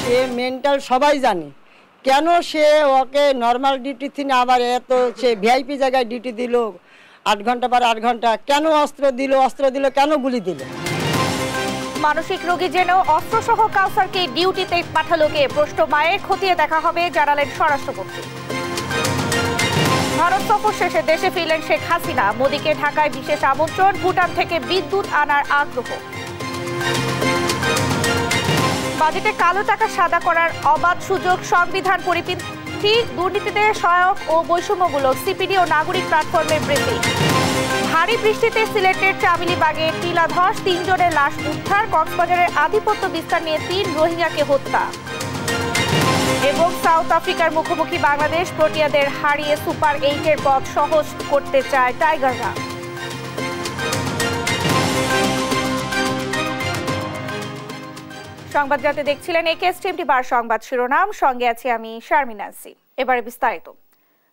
সে mental সবাই জানে, কেন সে ওকে নর্মাল ডিউটি থেকে আবার এত সে ভিআইপি জায়গায় ডিউটি দিল 8 ঘন্টা পর 8 ঘন্টা, কেন অস্ত্র দিল কেন গুলি দিল। মানসিক রোগী জেনেও অস্ত্রসহ কাউসারকে ডিউটিতে পাঠালো কে, প্রশ্ন মায়ের খতিয়ে দেখা হবে জানালেন স্বরাষ্ট্রমন্ত্রী। ভারত সফর শেষে দেশে ফিরলেন শেখ হাসিনা, মোদীকে ঢাকায় বিশেষ আমন্ত্রণ, ভুটান থেকে বিদ্যুৎ আনার আগ্রহ। বাজেটে কালো টাকা সাদা করার অবাধ সুযোগ, সংবিধান পরিপন্থী, দুর্নীতিতে সহায়ক ও বৈষম্যমূলক, সিপিডি ও নাগরিক প্ল্যাটফর্মের ব্রিফিং। ভারী বৃষ্টিতে সিলেটের চামিলিবাগে টিলা ধস, 3 জনের লাশ উদ্ধার, কক্সবাজারের আধিপত্য বিস্তার নিয়ে 3 রোহিঙ্গাকে হত্যা। এবং সাউথ আফ্রিকার মুখোমুখি বাংলাদেশ, প্রোটিয়াদের হারিয়ে সুপার 8-এর পথ সহজ করতে চায় টাইগাররা। সংবাদ জানতে দেখছিলেন একেএস টিভি বার সংবাদ শিরোনাম, সঙ্গে আছি আমি শারমিন নাসি। এবারে বিস্তারিত।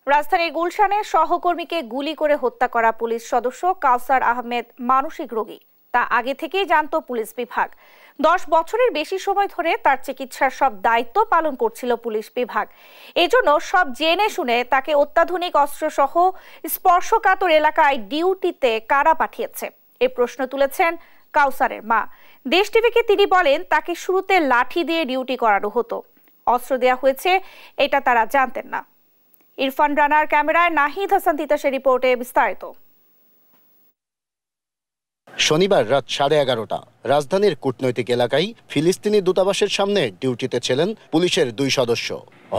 রাজধানীর গুলশানে সহকর্মীকে গুলি করে হত্যা করা পুলিশ সদস্য কাউসার আহমেদ মানসিক রোগী, তা আগে থেকেই জানত পুলিশ বিভাগ। 10 বছরের বেশি সময় ধরে তার চিকিৎসার সব দায়িত্ব পালন করছিল পুলিশ বিভাগ। এজন্য সব জেনে শুনে তাকে অত্যাধুনিক অস্ত্রসহ স্পর্শকাতর এলাকায় ডিউটিতে কারা পাঠিয়েছে, এই প্রশ্ন তুলেছেন কাউসারের মা। দেশ টিভিকে তিনি বলেন, তাকে শুরুতে লাঠি দিয়ে ডিউটি করানো হতো, অস্ত্র দেওয়া হয়েছে এটা তারা জানতেন না। ইরফান রানার ক্যামেরায় নাহিদ হাসান তিতাসের রিপোর্টে বিস্তারিত। শনিবার রাত 11:30 রাজধানীর কূটনৈতিক এলাকায় ফিলিস্তিনি দূতাবাসের সামনে ডিউটিতে ছিলেন পুলিশের 2 সদস্য।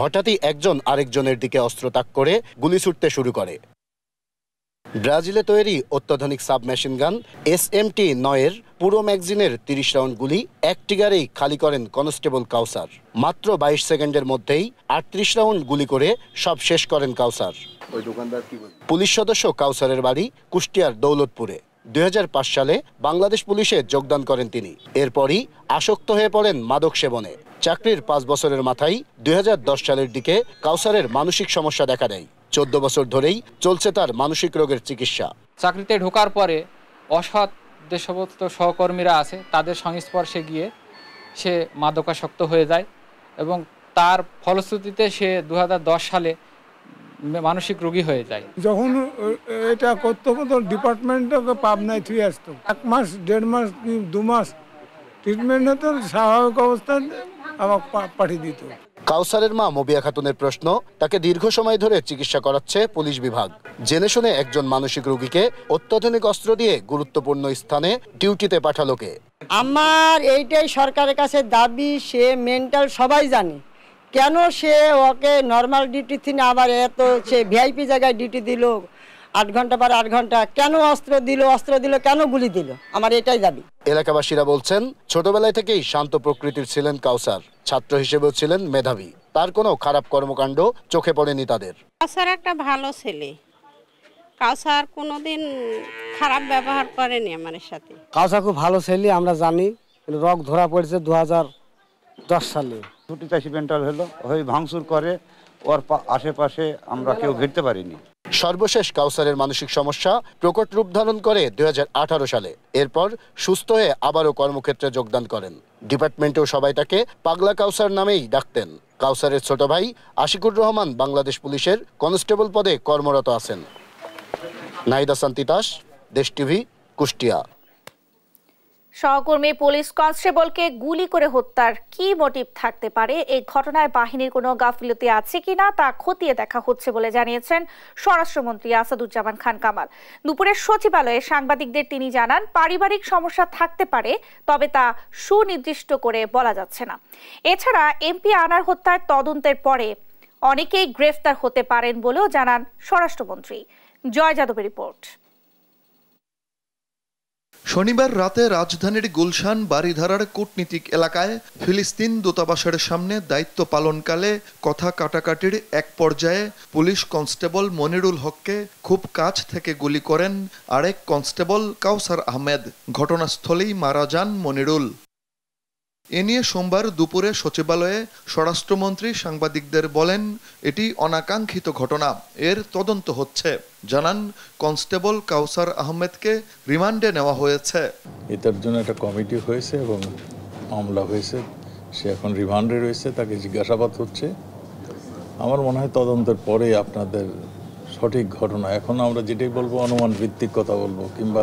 হঠাৎই একজন আরেকজনের দিকে অস্ত্র তাক করে গুলি ছুটতে শুরু করে। ব্রাজিলে তৈরি অত্যাধুনিক সাবমেশিন গান SMT-9 পুরো ম্যাগাজিনের 30 রাউন্ড গুলি এক ট্রিগারেই খালি করেন কনস্টেবল কাউসার। মাত্র 22 সেকেন্ডের মধ্যেই 38 রাউন্ড গুলি করে সব শেষ করেন কাউসার। পুলিশ সদস্য কাউসারের বাড়ি কুষ্টিয়ার দৌলতপুরে। 2005 সালে বাংলাদেশ পুলিশে যোগদান করেন তিনি। এরপরই আসক্ত হয়ে পড়েন মাদক সেবনে। চাকরির 5 বছরের মাথায় 2010 সালের দিকে কাউসারের মানসিক সমস্যা দেখা দেয়। 14 বছর ধরেই চলছে তার মানসিক রোগের চিকিৎসা। চাকরিতে ঢোকার পরে অসৎ যে সমস্ত সহকর্মীরা আছে তাদের সংস্পর্শে গিয়ে সে মাদকাসক্ত হয়ে যায় এবং তার ফলশ্রুতিতে সে 2010 সালে মানসিক রোগী হয়ে যায়। যখন এটা করতো ডিপার্টমেন্টকে পাবনায় থুয়ে আসতো, 1 মাস 1.5 মাস 2 মাস ট্রিটমেন্ট হতো, স্বাভাবিক অবস্থায় আবার পাঠিয়ে দিত। কাউসারের মা মবিয়া খাতুনের প্রশ্ন, তাকে দীর্ঘ সময় ধরে চিকিৎসা করাচ্ছে পুলিশ বিভাগ। জেনে শুনে একজন মানসিক রোগীকে অত্যাধুনিক অস্ত্র দিয়ে গুরুত্বপূর্ণ স্থানে ডিউটিতে পাঠালো কে? আমার এইটাই সরকারের কাছে দাবি, সে মেন্টাল সবাই জানে, কেন সে ওকে নর্মাল ডিউটি থেকে আবার এত সে ভিআইপি জায়গায় ডিউটি দিল 8 ঘন্টা পর 8 ঘন্টা, কেন অস্ত্র দিল কেন গুলি দিল, আমার এটাই দাবি। এলাকাবাসীরা বলছেন, ছোটবেলায় থেকেই শান্ত প্রকৃতির ছিলেন কাউসার। ছাত্র হিসেবেও ছিলেন মেধাবী, তার কোনো খারাপ কর্মকাণ্ড চোখে পড়েনি তাদের। কাউসার একটা ভালো ছেলে, কাউসার কোনোদিন খারাপ ব্যবহার করেনি আমার সাথে। কাউসার খুব ভালো ছেলে, আমরা জানি। রোগ ধরা পড়েছে 2010 সালে। ছুটি অ্যাক্সিডেন্টাল হলো, ওই ভাঙচুর করে, ওর আশেপাশে আমরা কেউ ঘিরতে পারিনি। সর্বশেষ কাউসারের মানসিক সমস্যা প্রকট রূপ ধারণ করে 2018 সালে। এরপর সুস্থ হয়ে আবারও কর্মক্ষেত্রে যোগদান করেন। ডিপার্টমেন্টেও সবাই তাকে পাগলা কাউসার নামেই ডাকতেন। কাউসারের ছোট ভাই আশিকুর রহমান বাংলাদেশ পুলিশের কনস্টেবল পদে কর্মরত আছেন। নাহিদ হাসান তিতাস, দেশ টিভি, কুষ্টিয়া। সহকর্মী পুলিশ কনস্টেবলকে গুলি করে হত্যার কি মোটিভ থাকতে পারে, এই ঘটনায় বাহিনীর কোনো গাফিলতি আছে কিনা তা খতিয়ে দেখা হচ্ছে বলে জানিয়েছেন স্বরাষ্ট্রমন্ত্রী আসাদুজ্জামান খান কামাল। দুপুরে সচিবালয়ে সাংবাদিকদের তিনি জানান, পারিবারিক সমস্যা থাকতে পারে, তবে তা সুনির্দিষ্ট করে বলা যাচ্ছে না। এছাড়া এমপি আনার হত্যার তদন্তের পরে অনেকেই গ্রেফতার হতে পারেন বলেও জানান স্বরাষ্ট্রমন্ত্রী। জয় যাদবের রিপোর্ট। শনিবার রাতে রাজধানীর গুলশান বারিধারার কূটনীতিক এলাকায় ফিলিস্তিন দূতাবাসের সামনে দায়িত্ব পালনকালে কথা কাটাকাটির এক পর্যায়ে পুলিশ কনস্টেবল মনিরুল হককে খুব কাছ থেকে গুলি করেন আরেক কনস্টেবল কাউসার আহমেদ। ঘটনাস্থলেই মারা যান মনিরুল। এ নিয়ে সোমবার দুপুরে সচিবালয়ে স্বরাষ্ট্রমন্ত্রী সাংবাদিকদের বলেন, এটি অনাকাঙ্ক্ষিত ঘটনা, এর তদন্ত হচ্ছে। জানান, কনস্টেবল কাউসার আহমেদকে রিমান্ডে নেওয়া হয়েছে। এটার জন্য একটা কমিটি হয়েছে এবং মামলা হয়েছে, সে এখন রিমান্ডে রয়েছে, তাকে জিজ্ঞাসাবাদ হচ্ছে। আমার মনে হয় তদন্তের পরে আপনাদের সঠিক ঘটনা, এখন আমরা যেটাই বলবো অনুমান ভিত্তিক কথা বলবো কিংবা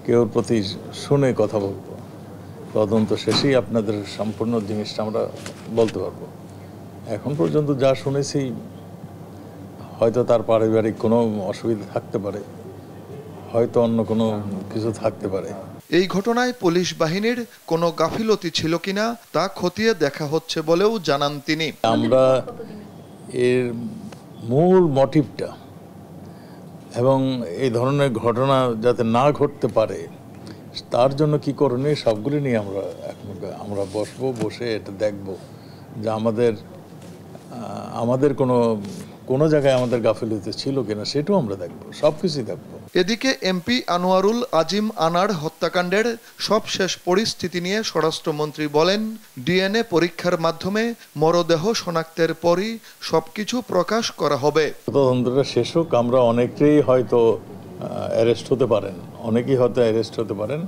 কেউর প্রতি শুনে কথা বলবো, তদন্ত শেষেই আপনাদের সম্পূর্ণ জিনিসটা আমরা বলতে পারবো। এখন পর্যন্ত যা শুনেছি হয়তো তার পারিবারিক কোনো অসুবিধা থাকতে পারে, হয়তো অন্য কোনো কিছু থাকতে পারে। এই ঘটনায় পুলিশ বাহিনীর কোনো গাফিলতি ছিল কিনা তা খতিয়ে দেখা হচ্ছে বলেও জানান তিনি। আমরা এর মূল মোটিভটা এবং এই ধরনের ঘটনা যাতে না ঘটতে পারে তার জন্য কি করণীয় সবগুলি নিয়ে আমরা বসে এটা দেখব যে আমাদের কোনো জায়গায় আমাদের গাফিলতি ছিল কিনা, সেটাও আমরা দেখব, সবকিছুই দেখব। এদিকে এমপি আনোয়ারুল আজিম আনার হত্যাকাণ্ডের সবশেষ পরিস্থিতি নিয়ে স্বরাষ্ট্রমন্ত্রী বলেন, ডিএনএ পরীক্ষার মাধ্যমে মরদেহ শনাক্তের পরই সবকিছু প্রকাশ করা হবে। তদন্তটা শেষ হোক, আমরা অনেকেই হয়তো অ্যারেস্ট হতে পারেন,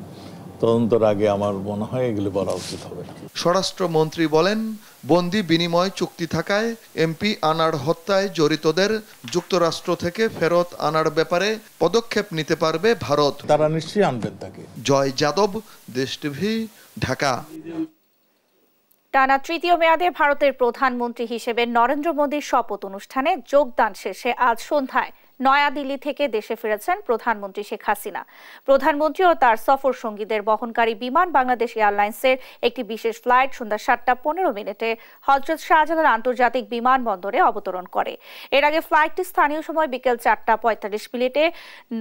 তদন্তের আগে আমার মনে হয় এগুলো বলা উচিত হবে। স্বরাষ্ট্রমন্ত্রী বলেন, বন্দি বিনিময় চুক্তি থাকায় এমপি আনার হত্যায় জড়িতদের যুক্তরাষ্ট্র থেকে ফেরত আনার ব্যাপারে পদক্ষেপ নিতে পারবে ভারত। তারা নিশ্চয়ই আনবেন তাকে। জয় যাদব, দেশ টিভি, ঢাকা। টানা তৃতীয় মেয়াদে ভারতের প্রধানমন্ত্রী হিসেবে নরেন্দ্র মোদীর শপথ অনুষ্ঠানে যোগদান শেষে আজ সন্ধ্যায় নয়াদিল্লি থেকে দেশে ফিরেছেন প্রধানমন্ত্রী শেখ হাসিনা। প্রধানমন্ত্রী ও তার সফর সঙ্গীদের বহনকারী বিমান বাংলাদেশ এয়ারলাইন্সের একটি বিশেষ ফ্লাইট সন্ধ্যা 7:15 হযরত শাহজালাল আন্তর্জাতিক বিমানবন্দরে অবতরণ করে। এর আগে ফ্লাইটটি স্থানীয় সময় বিকেল 4:45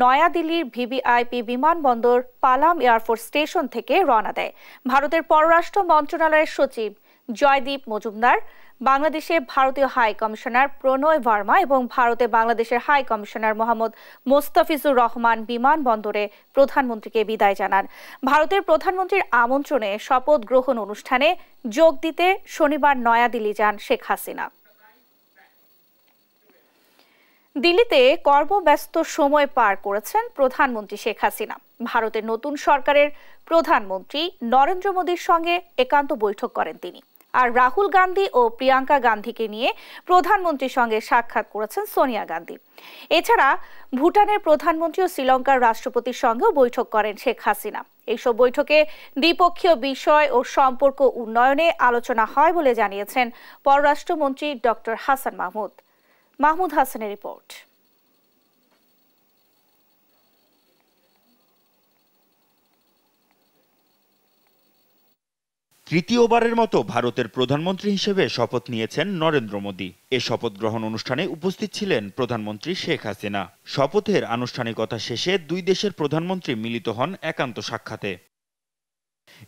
নয়াদিল্লির ভিভিআইপি বিমানবন্দর পালাম এয়ারফোর্স স্টেশন থেকে রওনা দেয়। ভারতের পররাষ্ট্র মন্ত্রণালয়ের সচিব জয়দীপ মজুমদার, বাংলাদেশে ভারতীয় হাই কমিশনার প্রণয় ভার্মা এবং ভারতে বাংলাদেশের হাই কমিশনার মোহাম্মদ মোস্তাফিজুর রহমান বিমানবন্দরে প্রধানমন্ত্রীকে বিদায় জানান। ভারতের প্রধানমন্ত্রীর আমন্ত্রণে শপথ গ্রহণ অনুষ্ঠানে যোগ দিতে শনিবার নয়াদিল্লি যান শেখ হাসিনা। দিল্লিতে কর্মব্যস্ত সময় পার করেছেন প্রধানমন্ত্রী শেখ হাসিনা। ভারতের নতুন সরকারের প্রধানমন্ত্রী নরেন্দ্র মোদীর সঙ্গে একান্ত বৈঠক করেন তিনি। আর রাহুল গান্ধী ও প্রিয়াঙ্কা গান্ধীকে নিয়ে প্রধানমন্ত্রীর সঙ্গে সাক্ষাৎ করেছেন সোনিয়া গান্ধী। এছাড়া ভুটানের প্রধানমন্ত্রী ও শ্রীলঙ্কার রাষ্ট্রপতির সঙ্গেও বৈঠক করেন শেখ হাসিনা। এইসব বৈঠকে দ্বিপক্ষীয় বিষয় ও সম্পর্ক উন্নয়নে আলোচনা হয় বলে জানিয়েছেন পররাষ্ট্রমন্ত্রী ডক্টর হাসান মাহমুদ। মাহমুদ হাসানের রিপোর্ট। তৃতীয়বারের মতো ভারতের প্রধানমন্ত্রী হিসেবে শপথ নিয়েছেন নরেন্দ্র মোদী। এ শপথ গ্রহণ অনুষ্ঠানে উপস্থিত ছিলেন প্রধানমন্ত্রী শেখ হাসিনা। শপথের আনুষ্ঠানিকতা শেষে দুই দেশের প্রধানমন্ত্রী মিলিত হন একান্ত সাক্ষাতে।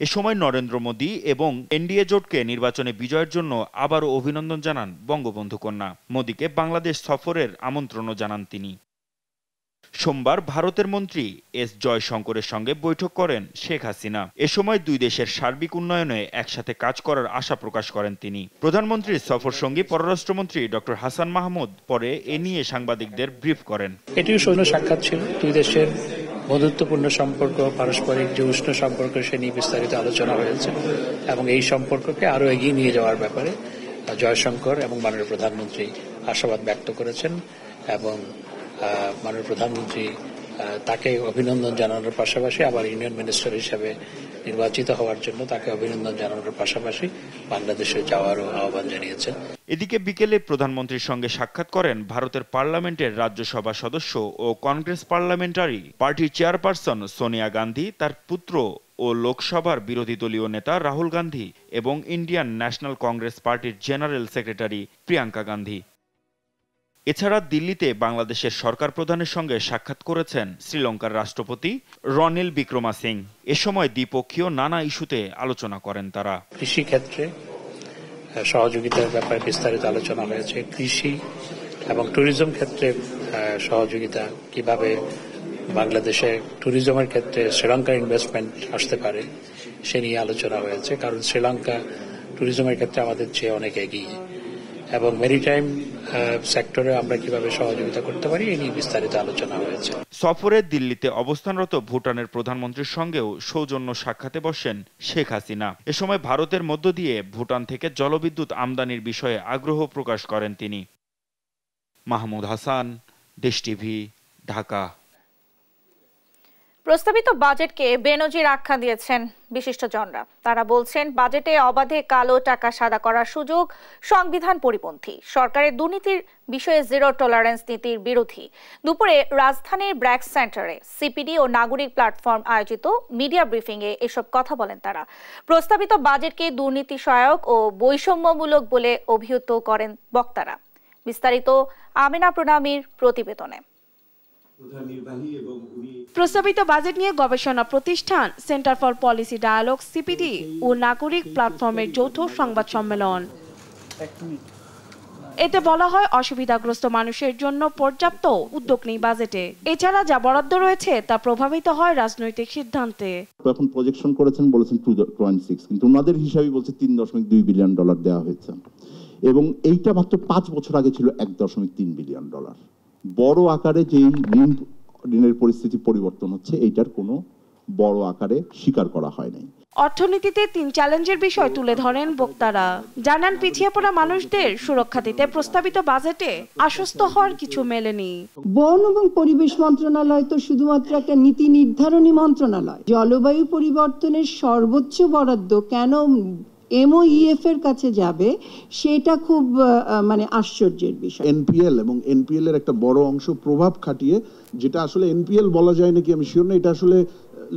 এ সময় নরেন্দ্র মোদী এবং এনডিএ জোটকে নির্বাচনে বিজয়ের জন্য আবারও অভিনন্দন জানান বঙ্গবন্ধু কন্যা। মোদীকে বাংলাদেশ সফরের আমন্ত্রণও জানান তিনি। সোমবার ভারতের মন্ত্রী এস জয়শঙ্করের সঙ্গে বৈঠক করেন শেখ হাসিনা। এ সময় দুই দেশের সার্বিক উন্নয়নে একসাথে কাজ করার আশা প্রকাশ করেন তিনি। প্রধানমন্ত্রীর সফর সঙ্গী পররাষ্ট্রমন্ত্রী ডক্টর হাসান মাহমুদ পরে এ নিয়ে সাংবাদিকদের ব্রিফ করেন। এটিও সৈন্য সাক্ষাৎ ছিল। দুই দেশের বন্ধুত্বপূর্ণ সম্পর্ক, পারস্পরিক যে উষ্ণ সম্পর্ক, সে নিয়ে বিস্তারিত আলোচনা হয়েছে এবং এই সম্পর্ককে আরো এগিয়ে নিয়ে যাওয়ার ব্যাপারে জয়শঙ্কর এবং মাননীয় প্রধানমন্ত্রী আশাবাদ ব্যক্ত করেছেন এবং মাননীয় প্রধানমন্ত্রী তাকে অভিনন্দন জানানোর পাশাপাশি আবার ইউনিয়ন মিনিস্টার হিসেবে নির্বাচিত হওয়ার জন্য তাকে অভিনন্দন জানানোর পাশাপাশি বাংলাদেশে যাওয়ারও আহ্বান জানিয়েছেন। এদিকে বিকেলে প্রধানমন্ত্রীর সঙ্গে সাক্ষাৎ করেন ভারতের পার্লামেন্টের রাজ্যসভা সদস্য ও কংগ্রেস পার্লামেন্টারি পার্টির চেয়ারপারসন সোনিয়া গান্ধী, তার পুত্র ও লোকসভার বিরোধী দলীয় নেতা রাহুল গান্ধী এবং ইন্ডিয়ান ন্যাশনাল কংগ্রেস পার্টির জেনারেল সেক্রেটারি প্রিয়াঙ্কা গান্ধী। এছাড়া দিল্লিতে বাংলাদেশের সরকার প্রধানের সঙ্গে সাক্ষাৎ করেছেন শ্রীলঙ্কার রাষ্ট্রপতি রনিল বিক্রমাসিং। এ সময় দ্বিপক্ষীয় নানা ইস্যুতে আলোচনা করেন তারা। কৃষি ক্ষেত্রে সহযোগিতার ব্যাপারে বিস্তারিত আলোচনা হয়েছে। কৃষি এবং ট্যুরিজম ক্ষেত্রে সহযোগিতা, কিভাবে বাংলাদেশে ট্যুরিজমের ক্ষেত্রে শ্রীলঙ্কার ইনভেস্টমেন্ট আসতে পারে সে নিয়ে আলোচনা হয়েছে। কারণ শ্রীলঙ্কা ট্যুরিজমের ক্ষেত্রে আমাদের চেয়ে অনেক এগিয়ে এবং মেরিটাইম সেক্টরে আমরা কিভাবে সহযোগিতা করতে পারি এই নিয়ে বিস্তারিত আলোচনা হয়েছে। সফরে দিল্লিতে অবস্থানরত ভুটানের প্রধানমন্ত্রীর সঙ্গেও সৌজন্য সাক্ষাতে বসেন শেখ হাসিনা। এ সময় ভারতের মধ্য দিয়ে ভুটান থেকে জলবিদ্যুৎ আমদানির বিষয়ে আগ্রহ প্রকাশ করেন তিনি। মাহমুদ হাসান, দেশ টিভি, ঢাকা। প্রস্তাবিত বাজেটকে বেনজির আখ্যা দিয়েছেন বিশিষ্টজনরা। তারা বলছেন বাজেটে অবাধে কালো টাকা সাদা করার সুযোগ, সংবিধান পরিপন্থী, সরকারের দুর্নীতির বিষয়ে জিরো টলারেন্স নীতির বিরোধী। দুপুরে রাজধানীর ব্র্যাক সেন্টারে সিপিডি ও নাগরিক প্ল্যাটফর্ম আয়োজিত মিডিয়া ব্রিফিংয়ে এসব কথা বলেন তারা। প্রস্তাবিত বাজেটকে দুর্নীতি সহায়ক ও বৈষম্যমূলক বলে অভিহিত করেন বক্তারা। বিস্তারিত আমিনা প্রণামীর প্রতিবেদনে। প্রস্তাবিত বাজেট নিয়ে গবেষণা প্রতিষ্ঠান centre for policy dialogue CPD ও নাগরিক প্ল্যাটফর্মের যৌথ সংবাদ সম্মেলন। এতে বলা হয় অসুবিধাগ্রস্ত মানুষের জন্য পর্যাপ্ত উদ্যোগ নেই বাজেটে। এছাড়া যা বরাদ্দ রয়েছে তা প্রভাবিত হয় রাজনৈতিক সিদ্ধান্তে। এখন প্রজেকশন করেছেন, বলেছেন 2.6, কিন্তু ওনাদের হিসাবে বলছে $3.2 বিলিয়ন দেওয়া হয়েছে এবং এইটা মাত্র 5 বছর আগে ছিল $1.3 বিলিয়ন। বড় আকারে যেই ঋণের পরিস্থিতি পরিবর্তন হচ্ছে এইটার কোনো বড় আকারে স্বীকার করা হয় নাই। অর্থনীতিতে 3 চ্যালেঞ্জের বিষয় তুলে ধরেন বক্তারা। জানান পিছিয়ে পড়া মানুষদের সুরক্ষা দিতে প্রস্তাবিত বাজেটে আশ্বস্ত হওয়ার কিছু মেলেনি। বন এবং পরিবেশ মন্ত্রণালয় তো শুধুমাত্র একটা নীতি নির্ধারণী মন্ত্রণালয়। জলবায়ু পরিবর্তনের সর্বোচ্চ বরাদ্দ কেন MOEF এর কাছে যাবে সেটা খুব আশ্চর্যের বিষয়। NPL এবং NPL এর একটা বড় অংশ প্রভাব খাটিয়ে, যেটা আসলে NPL বলা যায় নাকি আমি শিওর না, এটা আসলে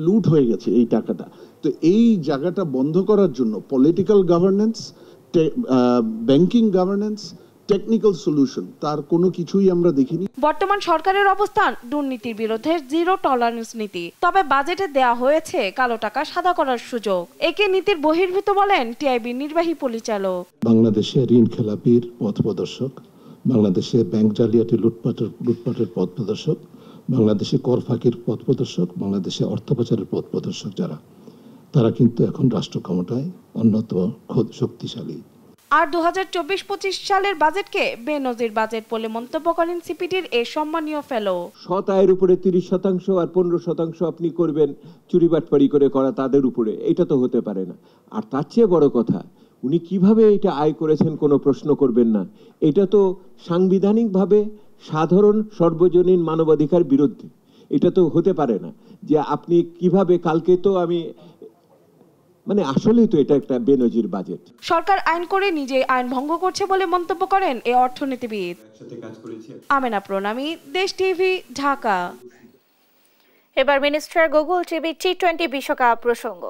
লুট হয়ে গেছে এই টাকাটা। তো এই জায়গাটা বন্ধ করার জন্য political governance, banking governance, technical solution, তার কোনো কিছুই আমরা দেখিনি। বর্তমান সরকারের অবস্থান দুর্নীতির বিরুদ্ধে জিরো টলারেন্স নীতি। তবে বাজেটে দেয়া হয়েছে কালো টাকা সাদা করার সুযোগ। একে নীতির বহির্ভূত বলেন টিআইবি নির্বাহী পরিচালক। বাংলাদেশে ঋণ খেলাপির পথ প্রদর্শক, বাংলাদেশে ব্যাংক জালিয়াতি লুটপাটের পথ প্রদর্শক, বাংলাদেশে কর ফাঁকির পথ প্রদর্শক, বাংলাদেশে অর্থ পাচারের পথ প্রদর্শক যারা, তারা কিন্তু এখন রাষ্ট্র ক্ষমতায় অন্যতম শক্তিশালী। আর 2024-25 সালের বাজেটকে বেনজির বাজেট বলে মন্তব্য করেন সিপিডির এই সম্মানীয় ফেলো। সৎ আয়ের উপরে 30% আর 15% আপনি করবেন চুরি বাটপাড়ি করে করা তাদের উপরে, এটা তো হতে পারে না। আর তার চেয়ে বড় কথা, উনি কিভাবে এটা আয় করেছেন কোনো প্রশ্ন করবেন না। এটা তো সাংবিধানিকভাবে সাধারণ সর্বজনীন মানবাধিকার বিরুদ্ধে। এটা তো হতে পারে না যে আপনি কিভাবে, কালকে তো আমি আসলেই তো এটা একটা বেনজির বাজেট। সরকার আইন করে নিজে আইন ভঙ্গ করছে বলে মন্তব্য করেন এই অর্থনীতিবিদ। আমিনা প্রণামী, দেশ টিভি, ঢাকা। এবার মিনিস্টার গুগল টিভি T20 বিশ্বকাপ প্রসঙ্গ।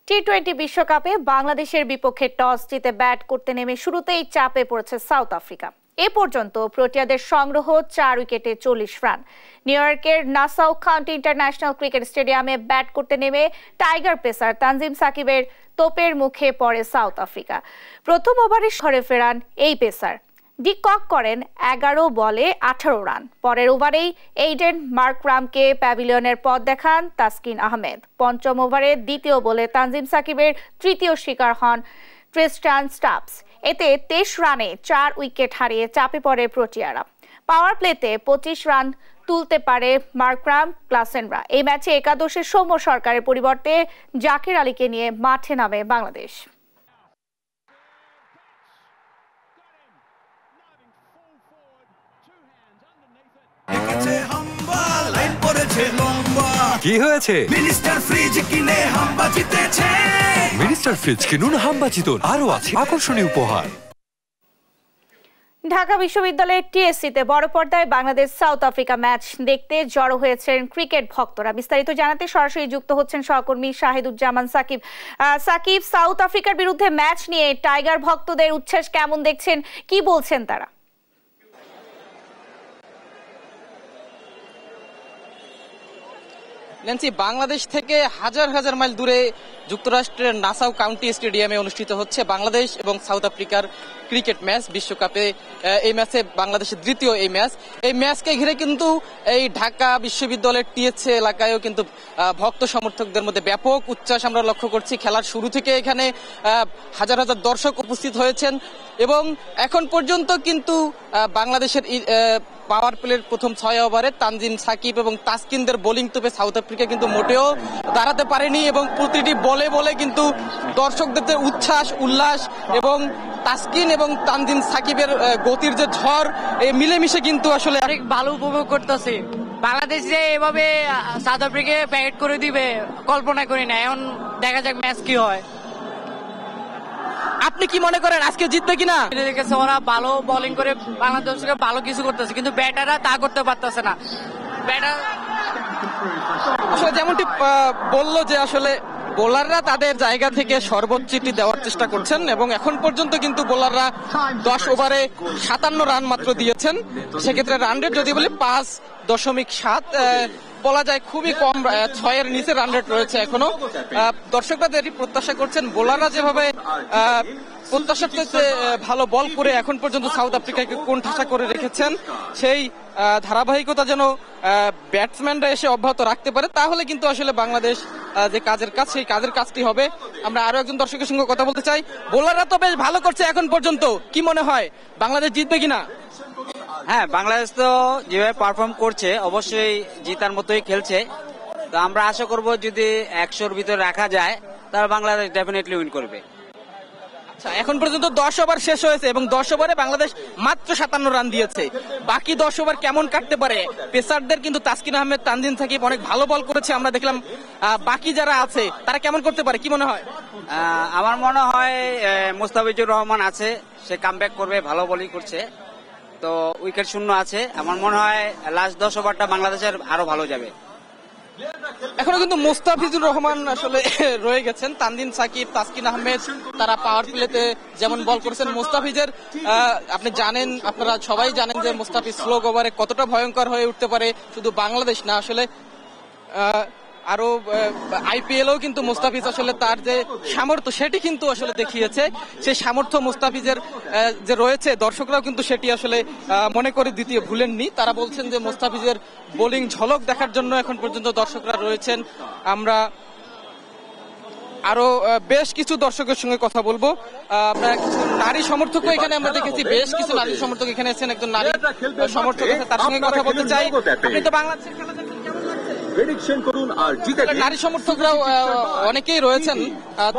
T20 বিশ্বকাপে বাংলাদেশের বিপক্ষে টস জিতে ব্যাট করতে নেমে শুরুতেই চাপে পড়েছে সাউথ আফ্রিকা। এ পর্যন্ত প্রোটিয়াদের সংগ্রহ 4 উইকেটে 40 রান। নিউ ইয়র্কের নাসাউ কাউন্টি ইন্টারন্যাশনাল ক্রিকেট স্টেডিয়ামে ব্যাট করতে নেমে টাইগার পেসার তানজিম সাকিবের তোপের মুখে পড়ে সাউথ আফ্রিকা। প্রথম ওভারে ঘরে ফেরান এই পেসার, ডিকক করেন 11 বলে 18 রান। পরের ওভারেই এইডেন মার্করামকে প্যাভিলিয়নের পথ দেখান তাসকিন আহমেদ। পঞ্চম ওভারে দ্বিতীয় বলে তানজিম সাকিবের তৃতীয় শিকার হন ট্রিস্টান স্টাবস। এতে 23 রানে 4 উইকেট হারিয়ে চাপে পড়ে প্রোটিয়ারা। পাওয়ার প্লেতে 25 রান তুলতে পারে মার্করাম ক্লাসেনরা। এই ম্যাচে একাদশে সৌম্য সরকারের পরিবর্তে জাকির আলীকে নিয়ে মাঠে নামে বাংলাদেশ। কি হয়েছে? মিনিস্টার ফ্রিজ কিনে হাম্বা জিতেছে। মিনিস্টার ফ্রিজ কিনুন, হাম্বা জিতুন, আরো আছে আকর্ষণীয় উপহার। ঢাকা বিশ্ববিদ্যালয়ের টিএসসিতে বড় পর্দায় বাংলাদেশ সাউথ আফ্রিকা ম্যাচ দেখতে জড়ো হয়েছেন ক্রিকেট ভক্তরা। বিস্তারিত জানাতে সরাসরি যুক্ত হচ্ছেন সহকর্মী শাহিদুজ্জামান সাকিব। সাকিব, সাউথ আফ্রিকার বিরুদ্ধে ম্যাচ নিয়ে টাইগার ভক্তদের উচ্ছ্বাস কেমন দেখছেন, কি বলছেন তারা? ন্যান্সি, বাংলাদেশ থেকে হাজার হাজার মাইল দূরে যুক্তরাষ্ট্রের নাসাউ কাউন্টি স্টেডিয়ামে অনুষ্ঠিত হচ্ছে বাংলাদেশ এবং সাউথ আফ্রিকার ক্রিকেট ম্যাচ বিশ্বকাপে। এই ম্যাচে বাংলাদেশের দ্বিতীয় এই ম্যাচ। এই ম্যাচকে ঘিরে কিন্তু এই ঢাকা বিশ্ববিদ্যালয়ের টিএসসি এলাকায়ও কিন্তু ভক্ত সমর্থকদের মধ্যে ব্যাপক উচ্ছ্বাস আমরা লক্ষ্য করছি। খেলার শুরু থেকে এখানে হাজার হাজার দর্শক উপস্থিত হয়েছেন এবং এখন পর্যন্ত কিন্তু বাংলাদেশের পাওয়ার প্লের প্রথম 6 ওভারে তানজিম সাকিব এবং তাসকিনদের বোলিং তোপে সাউথ আফ্রিকা কিন্তু মোটেও দাঁড়াতে পারেনি এবং প্রতিটি বলে বলে কিন্তু দর্শকদের উচ্ছ্বাস উল্লাস এবং তাসকিন এবং তানজিম সাকিবের গতির যে ঝড় মিলেমিশে কিন্তু আসলে অনেক ভালো উপভোগ করতেছে। বাংলাদেশ যে এভাবে সাউথ আফ্রিকাকে প্যাকেট করে দিবে কল্পনা করি না। এখন দেখা যাক ম্যাচ কি হয়। আপনি কি মনে করেন আজকে জিতবে কিনা? ওরা ভালো বোলিং করে বাংলাদেশকে ভালো কিছু করতেছে, কিন্তু ব্যাটাররা তা করতে পারতেছে না। ব্যাটার আসলে যেমনটি বললো যে আসলে বোলাররা তাদের জায়গা থেকে সর্বোচ্চটি দেওয়ার চেষ্টা করছেন এবং এখন পর্যন্ত কিন্তু বোলাররা 10 ওভারে 57 রান মাত্র দিয়েছেন। সেক্ষেত্রে রান রেট যদি বলি 5.7 বলা যায়, খুবই কম, 6-এর নিচে রান রেট রয়েছে এখনো। দর্শকরা যেটি প্রত্যাশা করছেন, বোলাররা যেভাবে প্রত্যাশার চেয়ে ভালো বল করে এখন পর্যন্ত সাউথ আফ্রিকাকে কোণঠাসা করে রেখেছেন, সেই ধারাবাহিকতা যেন ব্যাটসম্যানরা এসে অব্যাহত রাখতে পারে, তাহলে কিন্তু আসলে বাংলাদেশ যে কাজের কাজ সেই কাজের কাজটি হবে। আমরা আরো একজন দর্শকের সঙ্গে কথা বলতে চাই। বোলাররা তো বেশ ভালো করছে এখন পর্যন্ত, কি মনে হয় বাংলাদেশ জিতবে কিনা? হ্যাঁ, বাংলাদেশ তো যেভাবে পারফর্ম করছে অবশ্যই জিতার মতোই খেলছে। তো আমরা আশা করব যদি 100-র ভিতরে রাখা যায় তাহলে বাংলাদেশ ডেফিনেটলি উইন করবে। এখন পর্যন্ত 10 ওভার শেষ হয়েছে এবং 10 ওভারে বাংলাদেশ মাত্র 57 রান দিয়েছে। বাকি 10 ওভার কেমন কাটতে পারে? পেসারদের কিন্তু তাসকিন আহমেদ, তানজিম সাকিব অনেক ভালো বল করেছে আমরা দেখলাম। বাকি যারা আছে তারা কেমন করতে পারে, কি মনে হয়? আমার মনে হয় মুস্তাফিজুর রহমান আছে, সে কামব্যাক করবে, ভালো বোলিং করছে, তো উইকেট শূন্য আছে। আমার মনে হয় লাস্ট 10 ওভারটা বাংলাদেশের আরো ভালো যাবে। এখনো কিন্তু মুস্তাফিজুর রহমান আসলে রয়ে গেছেন। তানজিম সাকিব, তাসকিন আহমেদ তারা পাওয়ার প্লেতে যেমন বল করেছেন। মুস্তাফিজের আপনি জানেন, আপনারা সবাই জানেন যে মুস্তাফিজ স্লো ওভারে কতটা ভয়ঙ্কর হয়ে উঠতে পারে। শুধু বাংলাদেশ না, আসলে আরো আইপিএলও কিন্তু মুস্তাফিজ আসলে তার যে সামর্থ্য সেটি কিন্তু আসলে দেখিয়েছে। সেই সামর্থ্য মুস্তাফিজের যে রয়েছে, দর্শকরাও কিন্তু সেটি আসলে মনে করে দিতে ভুলেননি। তারা বলছেন যে মুস্তাফিজের বোলিং ঝলক দেখার জন্য এখন পর্যন্ত দর্শকরা রয়েছেন। আমরা আরো বেশ কিছু দর্শকের সঙ্গে কথা বলবো। আমরা কিছু নারী সমর্থকও এখানে আমরা দেখেছি, বেশ কিছু নারী সমর্থক এখানে আছেন। একজন নারী সমর্থক আছে, তার সঙ্গে কথা বলতে চাই। আপনি তো বাংলাদেশের খেলা দেখেন, নারী সমর্থকরাও অনেকেই রয়েছেন,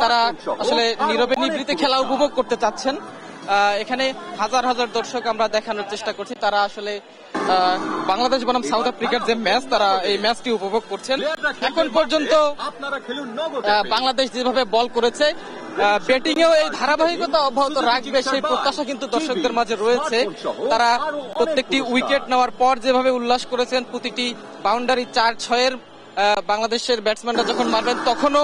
তারা আসলে নীরবে নিভৃতে খেলা উপভোগ করতে চাচ্ছেন। এখানে হাজার হাজার দর্শক আমরা দেখানোর চেষ্টা করছি, তারা আসলে বাংলাদেশ বনাম সাউথ আফ্রিকার যে ম্যাচ, তারা এই ম্যাচটি উপভোগ করছেন। এখন পর্যন্ত বাংলাদেশ যেভাবে বল করেছে, ব্যাটিং এও এই ধারাবাহিকতা অব্যাহত রাখবে সেই প্রত্যাশা কিন্তু দর্শকদের মাঝে রয়েছে। তারা প্রত্যেকটি উইকেট নেওয়ার পর যেভাবে উল্লাস করেছেন, প্রতিটি বাউন্ডারি 4-6-এর বাংলাদেশের ব্যাটসম্যানরা যখন মারবেন তখনও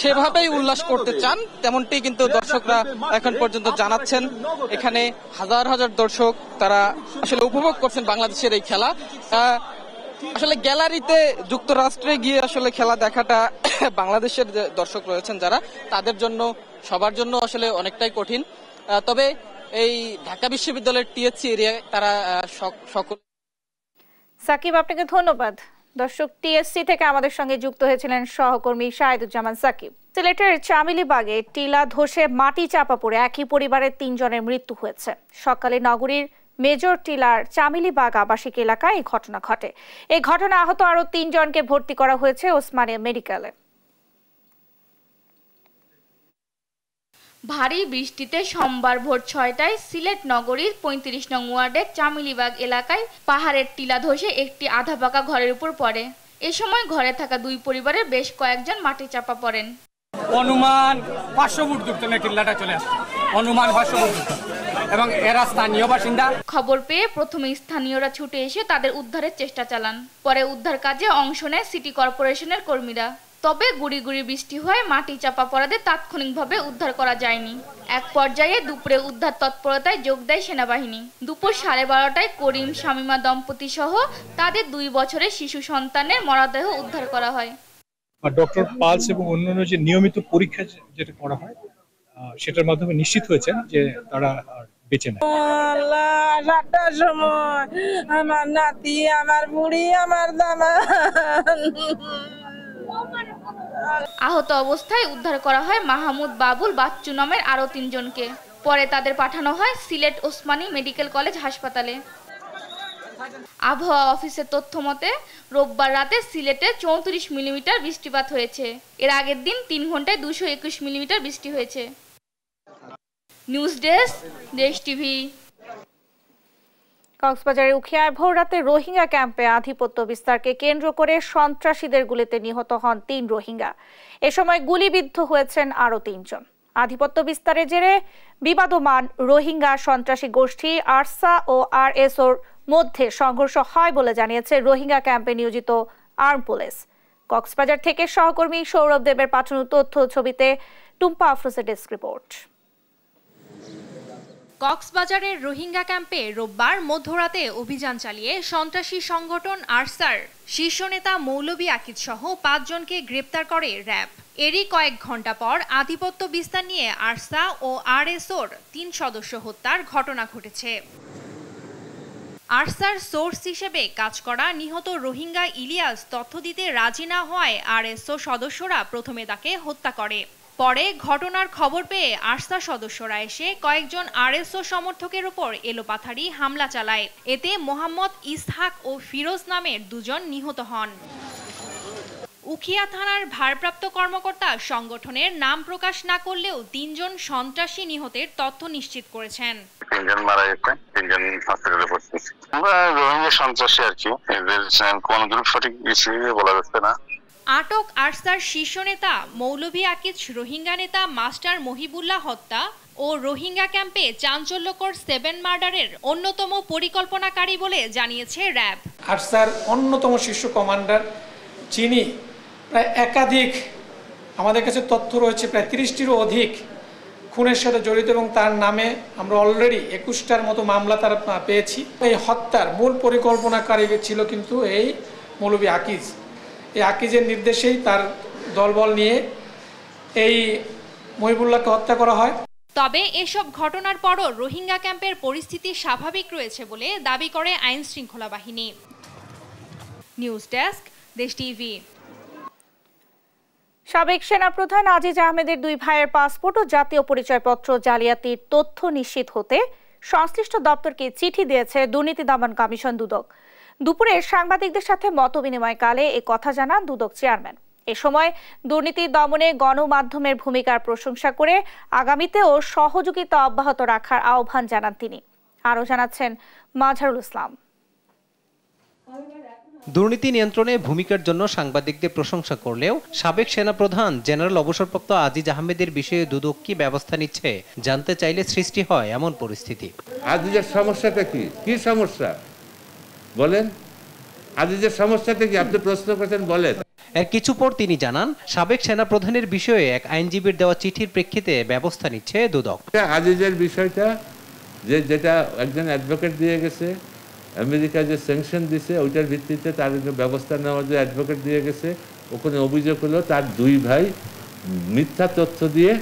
সেভাবেই উল্লাস করতে চান, তেমনটি কিন্তু দর্শকরা এখন পর্যন্ত জানাচ্ছেন। এখানে হাজার হাজার দর্শক তারা আসলে উপভোগ করছেন বাংলাদেশের এই খেলা। আসলে গ্যালারিতে যুক্তরাষ্ট্রে গিয়ে আসলে খেলা দেখাটা বাংলাদেশের যে দর্শক রয়েছেন যারা, তাদের জন্য সবার জন্য আসলে অনেকটাই কঠিন। তবে এই ঢাকা বিশ্ববিদ্যালয়ের টিএসসি এরিয়ায় তারা সকল। সাকিব, আপনাকে ধন্যবাদ। দর্শক, টিএসসি থেকে আমাদের সঙ্গে যুক্ত হয়েছিলেন সহকর্মী শাহিদুজ্জামান সাকিব। সিলেটের চামিলিবাগে টিলা ধসে মাটি চাপা পড়ে একই পরিবারের 3 জনের মৃত্যু হয়েছে। সকালে নগরীর মেজর টিলার চামিলিবাগ আবাসিক এলাকায় এই ঘটনা ঘটে। এই ঘটনা আহত আরো 3 জনকে ভর্তি করা হয়েছে ওসমানিয়া মেডিকেলে। ভারী বৃষ্টিতে সোমবার ভোর 6টায় সিলেট নগরীর 35 নং ওয়ার্ডের চামিলিবাগ এলাকায় পাহাড়ের টিলা ধসে একটি আধা পাকা ঘরের উপর পড়ে। এ সময় ঘরে থাকা 2 পরিবারের বেশ কয়েকজন মাটি চাপা পড়েন। অনুমান 500 ফুট দূর থেকে টিলাটা চলে আসছে, অনুমান 500 ফুট, এবং এরা স্থানীয় বাসিন্দা। খবর পেয়ে প্রথমে স্থানীয়রা ছুটে এসে তাদের উদ্ধারের চেষ্টা চালান। পরে উদ্ধার কাজে অংশ নেয় সিটি কর্পোরেশনের কর্মীরা। তবে গুড়ি গুড়ি বৃষ্টি হয়ে মাটি চাপা পড়াদের তাৎক্ষণিকভাবে উদ্ধার করা যায়নি। এক পর্যায়ে দুপুরে উদ্ধার তৎপরতায় যোগ দেয় সেনাবাহিনী। দুপুর 12:30টায় করিম শামিমা দম্পতি সহ তাদের 2 বছরের শিশু সন্তানের মরদেহ উদ্ধার করা হয়। ডক্টর পালস এবং অন্যান্য যে নিয়মিত পরীক্ষা যেটা করা হয় সেটার মাধ্যমে নিশ্চিত হয়েছেন যে তারা বেঁচে নেয়। রাতটার সময় আমার নাতি, আমার বুড়ি, আমার দামা আহত অবস্থায় উদ্ধার করা হয় মাহমুদ বাবুল বাচ্চু নামের আরও 3 জনকে। পরে তাদের পাঠানো হয় সিলেট ওসমানী মেডিকেল কলেজ হাসপাতালে। আবহাওয়া অফিসের তথ্য মতে রোববার রাতে সিলেটে 34 মিলিমিটার বৃষ্টিপাত হয়েছে। এর আগের দিন 3 ঘন্টায় 221 মিলিমিটার বৃষ্টি হয়েছে। নিউজ ডেস্ক, দেশ টিভি। কক্সবাজারের উখিয়ায় ভোররাতে রোহিঙ্গা ক্যাম্পে আধিপত্য বিস্তারকে কেন্দ্র করে সন্ত্রাসীদের গুলিতে নিহত হন 3 রোহিঙ্গা। এ সময় গুলিবিদ্ধ হয়েছেন আরও 3 জন। আধিপত্য বিস্তারের জেরে বিবাদমান রোহিঙ্গা সন্ত্রাসী গোষ্ঠী আরসা ও আরএসওর মধ্যে সংঘর্ষ হয় বলে জানিয়েছে রোহিঙ্গা ক্যাম্পে নিয়োজিত আর্ম পুলিশ। কক্সবাজার থেকে সহকর্মী সৌরভ দেবের পাঠানো তথ্য ছবিতে টুম্পা আফরোজের ডেস্ক রিপোর্ট। কক্সবাজারের রোহিঙ্গা ক্যাম্পে রোববার মধ্যরাতে অভিযান চালিয়ে সন্ত্রাসী সংগঠন আরসার শীর্ষ নেতা মৌলভী আকিদ সহ 5 জনকে গ্রেপ্তার করে র্যাব। এরই কয়েক ঘন্টা পর আধিপত্য বিস্তার নিয়ে আরসা ও আরএসওর 3 সদস্য হত্যার ঘটনা ঘটেছে। আরসার সোর্স হিসেবে কাজ করা নিহত রোহিঙ্গা ইলিয়াস তথ্য দিতে রাজি না হওয়ায় আরএসও সদস্যরা প্রথমে তাকে হত্যা করে। পরে ঘটনার খবর পেয়ে আরসা সদস্যরা এসে কয়েকজন আরএসও সমর্থকের উপর এলোপাথারি হামলা চালায়। এতে মোহাম্মদ ইসহাক ও ফিরোজ নামের 2 জন নিহত হন। উখিয়া থানার ভারপ্রাপ্ত কর্মকর্তা সংগঠনের নাম প্রকাশ না করলেও 3 জন সন্ত্রাসী নিহতের তথ্য নিশ্চিত করেছেন। 3 জন মারা গেছে, 3 জন হসপিটালে ভর্তি। আমরা রোহিঙ্গা সন্ত্রাসী আর কি, এদের কোন গ্রুপ সঠিক কিছু বলা যাচ্ছে না। আটক আরসার শীর্ষ নেতা মৌলভী আকিজ রোহিঙ্গা নেতা মাস্টার মহিবুল্লাহ হত্যা ও রোহিঙ্গা ক্যাম্পে চাঞ্চল্যকর 7 মার্ডারের অন্যতম পরিকল্পনাকারী বলে জানিয়েছে র্যাব। আরসার অন্যতম শীর্ষ কমান্ডার যিনি প্রায় একাধিক, আমাদের কাছে তথ্য রয়েছে প্রায় 30টিরও অধিক খুনের সাথে জড়িত এবং তার নামে আমরা অলরেডি 21টার মতো মামলা তারা পেয়েছি। এই হত্যার মূল পরিকল্পনাকারী ছিল কিন্তু এই মৌলভী আকিজ। এই আকিজের নির্দেশেই তার দলবল নিয়ে এই মহিবুল্লাহকে হত্যা করা হয়। তবে এসব ঘটনার পরও রোহিঙ্গা ক্যাম্পের পরিস্থিতি স্বাভাবিক রয়েছে বলে দাবি করে আইন শৃঙ্খলা বাহিনী। নিউজ ডেস্ক, দেশ টিভি। সাবেক সেনাপ্রধান আজিজ আহমেদের 2 ভাইয়ের পাসপোর্ট ও জাতীয় পরিচয়পত্র জালিয়াতির তথ্য নিশ্চিত হতে সংশ্লিষ্ট দপ্তরকে চিঠি দিয়েছে দুর্নীতি দমন কমিশন দুদক। দুপুরে সাংবাদিকদের সাথে মতবিনিময়কালে এ কথা জানান দুদক চেয়ারম্যান। এ সময় দুর্নীতি দমনে গণমাধ্যমের ভূমিকার প্রশংসা করে আগামীতেও সহযোগিতা অব্যাহত রাখার আহ্বান জানান তিনি। আরও জানাচ্ছেন মাঝারুল ইসলাম। দুর্নীতি নিয়ন্ত্রণে ভূমিকার জন্য সাংবাদিকদের প্রশংসা করলেও সাবেক সেনাপ্রধান জেনারেল অবসরপ্রাপ্ত আজিজ আহমেদের বিষয়ে দুদক কি ব্যবস্থা নিচ্ছে জানতে চাইলে সৃষ্টি হয় এমন পরিস্থিতি। আজিজের সমস্যাটা কি সমস্যা বলেন? আজিজের সমস্যাটা কি আপনি প্রশ্ন করেছেন বলেন। এর কিছু পর তিনি জানান সাবেক সেনাপ্রধানের বিষয়ে এক আইনজীবীর দেওয়া চিঠির প্রেক্ষিতে ব্যবস্থা নিচ্ছে দুদক। আজিজের বিষয়টা যেটা একজন অ্যাডভোকেট দিয়ে গেছে, আমেরিকা যে স্যাংশন দিছে ওইটার ভিত্তিতে তার ব্যবস্থা নেওয়ার যে অ্যাডভোকেট দিয়ে গেছে, ওখানে অভিযোগ হলো তার 2 ভাই মিথ্যা তথ্য দিয়ে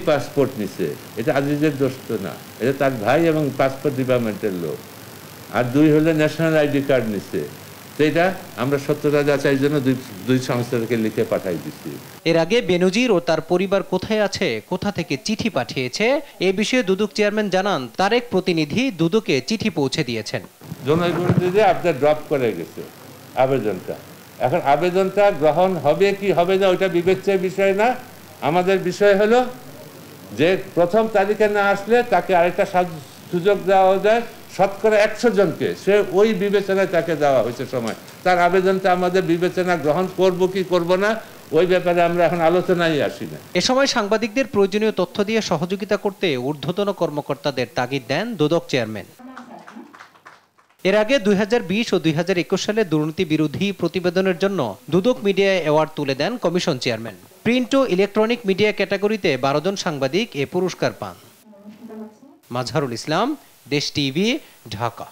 পাসপোর্ট নিছে। এটা আজিজের দোষ তো না, এটা তার ভাই এবং পাসপোর্ট ডিপার্টমেন্টের লোক। আর 2 হলো ন্যাশনাল আইডি কার্ড নিছে। সেটা আমরা সত্যতা যাচাইয়ের জন্য দুই সংস্থাকে লিখে পাঠাই দিচ্ছি। এর আগে বেনজির ও তার পরিবার কোথায় আছে, কোথা থেকে চিঠি পাঠিয়েছে এ বিষয়ে দুদক চেয়ারম্যান জানান তার এক প্রতিনিধি দুদকে চিঠি পৌঁছে দিয়েছেন। জনপ্রতিনিধি আপনার ড্রপ করে গেছে আবেদনটা। এখন আবেদনটা গ্রহণ হবে কি হবে না ওইটা বিবেচ্যের বিষয় না। আমাদের বিষয় হলো যে প্রথম তারিখে না আসলে তাকে আরেকটা সুযোগ দেওয়া যায়। শতকরা 100 জনকে সে ওই বিবেচনায় তাকে দেওয়া হয়েছে সময়। তার আবেদনটা আমাদের বিবেচনা গ্রহণ করব কি করব না ওই ব্যাপারে আমরা এখন আলোচনায় আসি না। এ সময় সাংবাদিকদের প্রয়োজনীয় তথ্য দিয়ে সহযোগিতা করতে ঊর্ধ্বতন কর্মকর্তাদের তাগিদ দেন দুদক চেয়ারম্যান। এর আগে 2020 ও 2021 সালে দুর্নীতি বিরোধী প্রতিবেদনের জন্য দুদক মিডিয়া অ্যাওয়ার্ড তুলে দেন কমিশন চেয়ারম্যান। প্রিন্ট ও ইলেকট্রনিক মিডিয়া ক্যাটাগরিতে 12 জন সাংবাদিক এ পুরস্কার পান। মাজহারুল ইসলাম, দেশ টিভি, ঢাকা।